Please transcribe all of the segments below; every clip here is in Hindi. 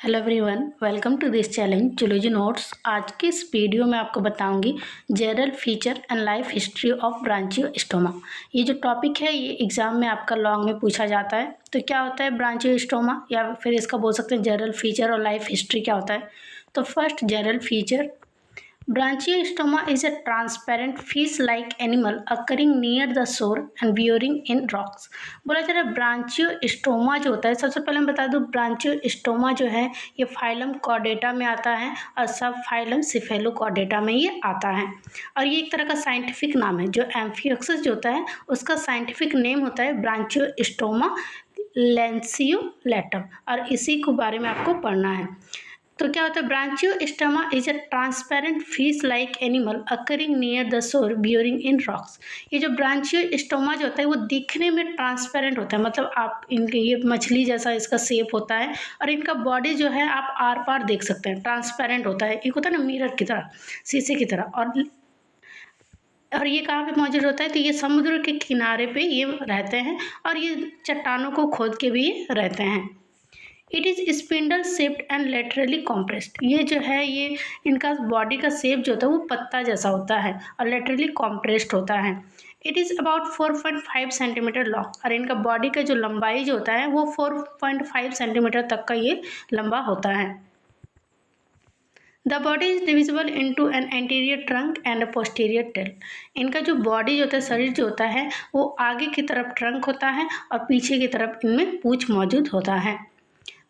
Hello everyone, welcome to this challenge zoology notes. आज के इस वीडियो में आपको बताऊंगी general feature and life history of Branchiostoma. ये जो टॉपिक है ये एग्जाम में आपका लॉन्ग में पूछा जाता है। तो क्या होता है ब्रांचियोस्टोमा, या फिर इसका बोल सकते हैं जनरल फीचर और लाइफ हिस्ट्री क्या होता है। तो first general feature, Branchiostoma is a transparent fish-like animal occurring near the shore and burrowing in rocks। बोला जा रहा है ब्रांचियोस्टोमा जो होता है, सबसे पहले मैं बता दूं ब्रांचियोस्टोमा जो है ये फाइलम कॉर्डेटा में आता है और सब फाइलम सिफेलोकॉर्डेटा में ये आता है। और ये एक तरह का साइंटिफिक नाम है। जो एम्फियोक्सिस जो होता है उसका साइंटिफिक नेम होता है ब्रांचियोस्टोमा लैंसियोलेटम, और इसी के बारे में आपको पढ़ना है। तो क्या होता है Branchiostoma is a transparent fish like animal occurring near the shore burying in rocks. ये जो ब्रांचियोस्टोमा जो होता है वो दिखने में ट्रांसपेरेंट होता है, मतलब आप इनके ये मछली जैसा इसका शेप होता है और इनका बॉडी जो है आप आर पार देख सकते हैं, ट्रांसपेरेंट होता है। एक होता है ना मिरर की तरह, शीशे की तरह। और ये कहाँ पे मौजूद होता है, तो ये समुद्र के किनारे पे ये रहते हैं और ये चट्टानों को खोद के भी रहते हैं। It is spindle shaped and laterally compressed. ये जो है ये इनका बॉडी का शेप जो होता है वो पत्ता जैसा होता है और लेटरली कॉम्प्रेस्ड होता है। It is about 4.5 centimetre long, और इनका बॉडी का जो लंबाई जो होता है वो 4.5 सेंटीमीटर तक का ये लंबा होता है। The body is divisible into an anterior trunk and a posterior tail. इनका जो बॉडी जो होता है, शरीर जो होता है वो आगे की तरफ ट्रंक होता है और पीछे की तरफ इनमें पूंछ मौजूद होता है।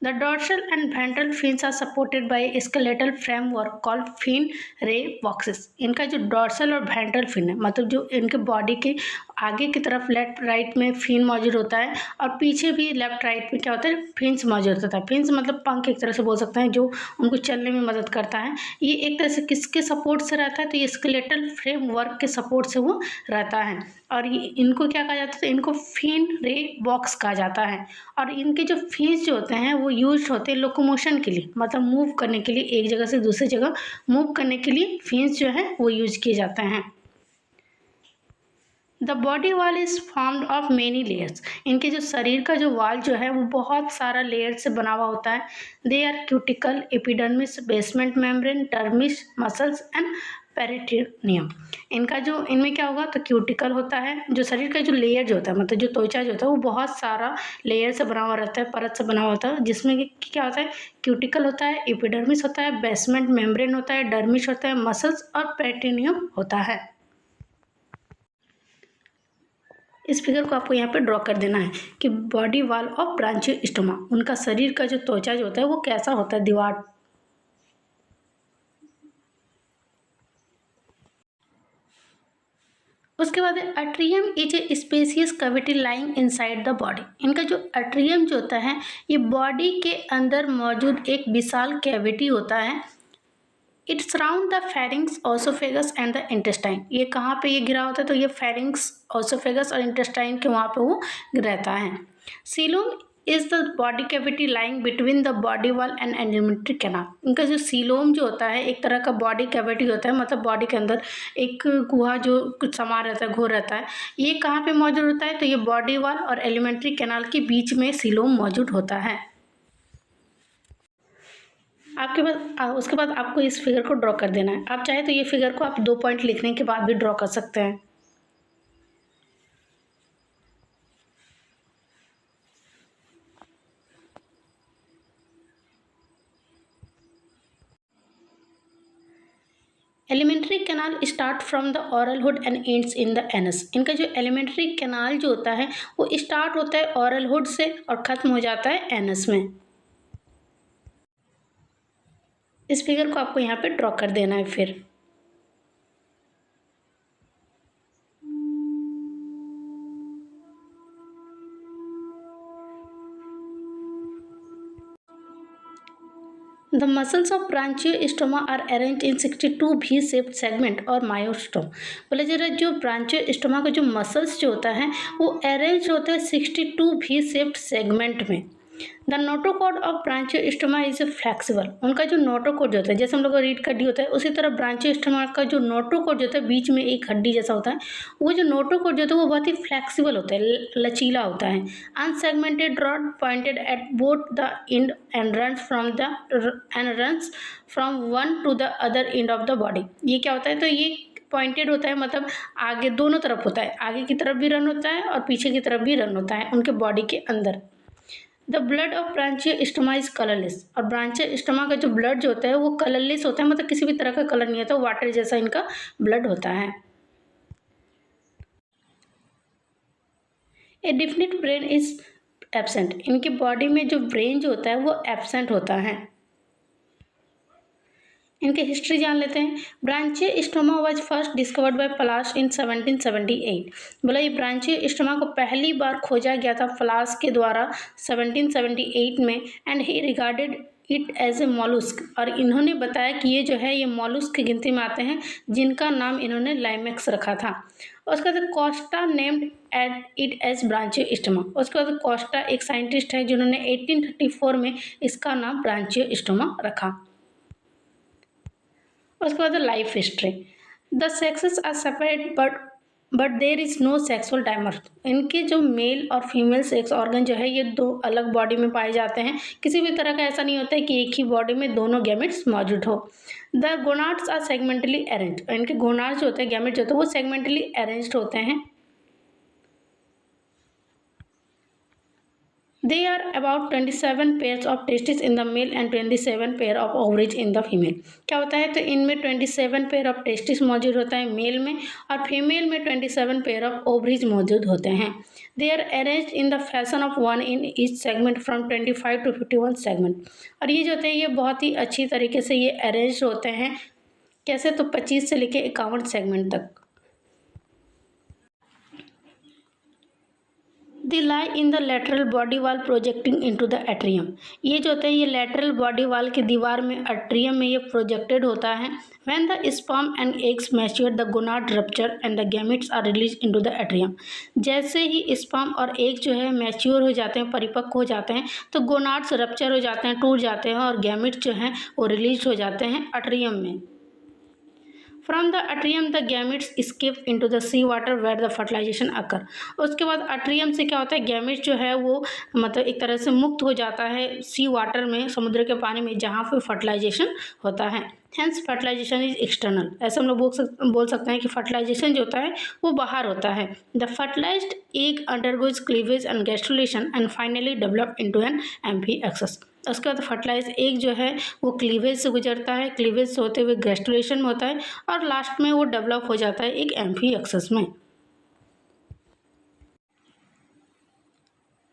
The dorsal and ventral fins are supported by a skeletal framework called fin ray boxes। इनका जो डॉर्सल और वेंट्रल फिन है, मतलब जो इनके बॉडी के आगे की तरफ लेफ्ट राइट में फिन मौजूद होता है और पीछे भी लेफ्ट राइट में क्या होता है फिन्स मौजूद होता है। फिन्स मतलब पंख एक तरह से बोल सकते हैं, जो उनको चलने में मदद करता है। ये एक तरह से किसके सपोर्ट से रहता है, तो ये स्केलेटल फ्रेमवर्क के सपोर्ट से वो रहता है। और इनको क्या कहा जाता है, इनको फिन रे बॉक्स कहा जाता है। और इनके जो फिन्स जो होते हैं वो यूज होते हैं लोकोमोशन के लिए, मतलब मूव करने के लिए, एक जगह से दूसरी जगह मूव करने के लिए फिन्स जो है वो यूज किए जाते हैं। The body wall is formed of many layers. इनके जो शरीर का जो वॉल जो है वो बहुत सारा लेयर से बना हुआ होता है। They are cuticle, epidermis, basement membrane, dermis, muscles and peritoneum. इनका जो इनमें क्या होगा, तो क्यूटिकल होता है, जो शरीर का जो लेयर जो होता है, मतलब जो त्वचा जो होता है वो बहुत सारा लेयर से बना हुआ रहता है, परत से बना हुआ होता है, जिसमें कि क्या होता है क्यूटिकल होता है, एपिडर्मिस होता है, बेसमेंट मेम्ब्रेन होता है, डर्मिस होता है, मसल्स और पेरिटोनियम होता है। इस फिगर को आपको यहाँ पे ड्रॉ कर देना है कि बॉडी वॉल ऑफ ब्रांचियोस्टोमा, उनका शरीर का जो त्वचा जो होता है वो कैसा होता है, दीवार। उसके बाद atrium is a spacious cavity lying inside the body. इनका जो अट्रियम जो होता है ये बॉडी के अंदर मौजूद एक विशाल कैविटी होता है। It surround the pharynx, oesophagus and the intestine. ये कहाँ पे ये घिरा होता है, तो ये फेरिंग्स, ओसोफेगस और इंटेस्टाइन के वहाँ पे वो रहता है। Coelom is the body cavity lying between the body wall and alimentary canal. इनका जो सीलोम जो होता है एक तरह का बॉडी कैविटी होता है, मतलब बॉडी के अंदर एक गुहा जो कुछ समा रहता है, घोर रहता है। ये कहाँ पे मौजूद होता है, तो ये बॉडी वॉल और एलिमेंट्री कैनाल के बीच में सीलोम मौजूद होता है। आपके पास उसके बाद आपको इस फिगर को ड्रॉ कर देना है। आप चाहे तो ये फिगर को आप 2 पॉइंट लिखने के बाद भी ड्रॉ कर सकते हैं। Alimentary canal start from the oral hood and ends in the anus. इनका जो एलिमेंट्री कैनाल जो होता है वो स्टार्ट होता है ओरल हुड से और ख़त्म हो जाता है एनस में। इस फिगर को आपको यहाँ पे ड्रॉ कर देना है। फिर The muscles of branchiostoma are arranged in 62 V-shaped segment और मायोस्टोम। बोले जरा जो ब्रांचियोस्टोमा का जो मसल्स जो होता है वो अरेंज होता है 62 V-shaped सेगमेंट में। The notochord of Branchiostoma is flexible. उनका जो नोटोकॉर्ड होता है, जैसे हम लोग का रीढ़ की हड्डी होता है, उसी तरह ब्रांचियोस्टोमा का जो नोटोकॉर्ड होता है बीच में एक हड्डी जैसा होता है, वो जो नोटोकॉर्ड जो होता है वो बहुत ही फ्लेक्सिबल होता है, लचीला होता है। Unsegmented rod pointed at both the end and runs from one two the other end of the body. ये क्या होता है, तो ये पॉइंटेड होता है, मतलब आगे दोनों तरफ होता है, आगे की तरफ भी रन होता है और पीछे की तरफ भी रन होता है उनके बॉडी के अंदर। The blood of Branchiostoma is colourless. और ब्रांचियोस्टोमा का जो ब्लड जो होता है वो कलरलेस होता है, मतलब किसी भी तरह का कलर नहीं होता, वाटर जैसा इनका ब्लड होता है। ए डिफिनिट ब्रेन इज एब्सेंट। इनकी बॉडी में जो ब्रेन जो होता है वो एब्सेंट होता है। इनकी हिस्ट्री जान लेते हैं। ब्रांचियोस्टोमा वाज फर्स्ट डिस्कवर्ड बाय फ्लास इन 1778। बोला ये ब्रांचियोस्टोमा को पहली बार खोजा गया था फ्लास के द्वारा 1778 में। And he regarded it as a mollusc. और इन्होंने बताया कि ये जो है ये मॉलुस्क की गिनती में आते हैं, जिनका नाम इन्होंने लाइमेक्स रखा था। उसके बाद Costa named at it as Branchiostoma. उसके बाद कोस्टा एक साइंटिस्ट है जिन्होंने 1834 में इसका नाम ब्रांचियोस्टोमा रखा। उसके बाद life history. The sexes are separate but there is no sexual dimorph. इनके जो मेल और फीमेल सेक्स ऑर्गन जो है ये दो अलग बॉडी में पाए जाते हैं। किसी भी तरह का ऐसा नहीं होता है कि एक ही बॉडी में दोनों गैमेट्स मौजूद हो। The gonads are segmentally arrange. इनके गोनाड्स जो होते हैं, गैमेट्स जो होते हैं, वो सेगमेंटली अरेंज्ड होते हैं। There are about 27 pairs of testes in the male and 27 pair of ovaries in the female। क्या होता है, तो इनमें 27 पेयर ऑफ टेस्टिस मौजूद होता है मेल में, और फीमेल में 27 पेयर ऑफ ओवरीज मौजूद होते हैं। They are arranged in the fashion of one in each segment from 25 to 51 segment. और ये जो होते हैं ये बहुत ही अच्छी तरीके से ये अरेंज होते हैं। कैसे, तो 25 से लेकर 51 सेगमेंट तक। They lie in the lateral body wall projecting into the atrium। ये जो होता है ये lateral body wall की दीवार में atrium में ये projected होता है। When the sperm and eggs mature, the gonad rupture and the gametes are released into the atrium। जैसे ही sperm और egg जो है मैच्योर हो जाते हैं, परिपक्व हो जाते हैं, तो गोनाड्स रप्चर हो जाते हैं, टूट जाते हैं, और गैमेट्स जो हैं वो रिलीज हो जाते हैं अट्रियम में। From the atrium the gametes escape into the sea water where the fertilization occur। उसके बाद अट्रियम से क्या होता है, गैमेट्स जो है वो मतलब एक तरह से मुक्त हो जाता है सी वाटर में, समुद्र के पानी में, जहाँ पे फर्टिलाइजेशन होता है। Hence fertilisation is external. ऐसे हम लोग बोल सकते हैं कि फर्टिलाइजेशन जो होता है वो बाहर होता है। The fertilized egg undergoes cleavage and gastrulation and finally develop into an amphioxus. उसके बाद फर्टिलाइज एग जो है वो क्लीवेज से गुजरता है, क्लीवेज से होते हुए गैस्ट्रुलेशन में होता है, और लास्ट में वो डेवलप हो जाता है एक एम्फीएक्सेस में।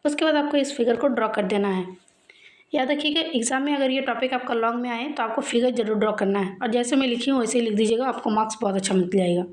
उसके बाद आपको इस फिगर को ड्रॉ कर देना है। याद रखिएगा एग्जाम में अगर ये टॉपिक आपका लॉन्ग में आए तो आपको फिगर जरूर ड्रॉ करना है, और जैसे मैं लिखी हूँ वैसे ही लिख दीजिएगा, आपको मार्क्स बहुत अच्छा मिल जाएगा।